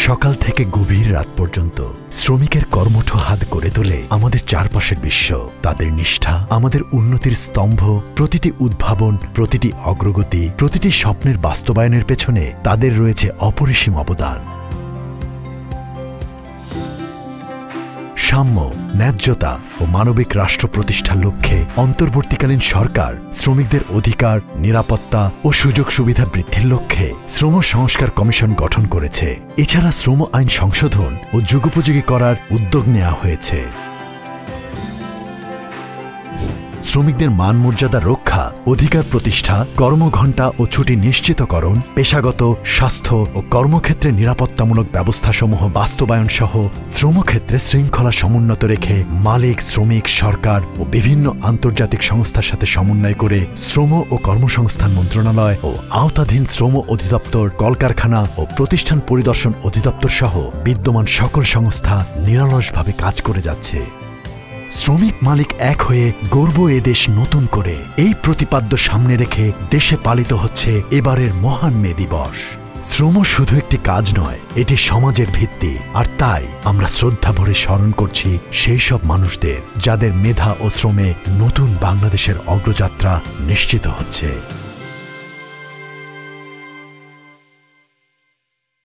সকাল থেকে গভীর রাত পর্যন্ত শ্রমিকের কর্মঠ হাত গড়ে তোলে আমাদের চারপাশের বিশ্ব। তাদের নিষ্ঠা আমাদের উন্নতির স্তম্ভ। প্রতিটি উদ্ভাবন, প্রতিটি অগ্রগতি, প্রতিটি স্বপ্নের বাস্তবায়নের পেছনে তাদের রয়েছে অপরিসীম অবদান। সাম্য, ন্যায্যতা ও মানবিক রাষ্ট্র প্রতিষ্ঠার লক্ষ্যে অন্তর্বর্তীকালীন সরকার শ্রমিকদের অধিকার, নিরাপত্তা ও সুযোগ সুবিধা বৃদ্ধির লক্ষ্যে শ্রম সংস্কার কমিশন গঠন করেছে। এছাড়া শ্রম আইন সংশোধন ও যুগোপযোগী করার উদ্যোগ নেওয়া হয়েছে। শ্রমিকদের মান মর্যাদা রক্ষা, অধিকার প্রতিষ্ঠা, কর্মঘণ্টা ও ছুটি নিশ্চিতকরণ, পেশাগত, স্বাস্থ্য ও কর্মক্ষেত্রে নিরাপত্তামূলক ব্যবস্থাসমূহ বাস্তবায়ন সহ শ্রমক্ষেত্রে শৃঙ্খলা সমুন্নত রেখে মালিক, শ্রমিক, সরকার ও বিভিন্ন আন্তর্জাতিক সংস্থার সাথে সমন্বয় করে শ্রম ও কর্মসংস্থান মন্ত্রণালয় ও আওতাধীন শ্রম অধিদপ্তর, কলকারখানা ও প্রতিষ্ঠান পরিদর্শন অধিদপ্তর সহ বিদ্যমান সকল সংস্থা নিরলসভাবে কাজ করে যাচ্ছে। শ্রমিক মালিক এক হয়ে গর্ব এ দেশ নতুন করে, এই প্রতিপাদ্য সামনে রেখে দেশে পালিত হচ্ছে এবারের মহান মে দিবস। শ্রম শুধু একটি কাজ নয়, এটি সমাজের ভিত্তি। আর তাই আমরা শ্রদ্ধা ভরে স্মরণ করছি সেই সব মানুষদের যাদের মেধা ও শ্রমে নতুন বাংলাদেশের অগ্রযাত্রা নিশ্চিত হচ্ছে।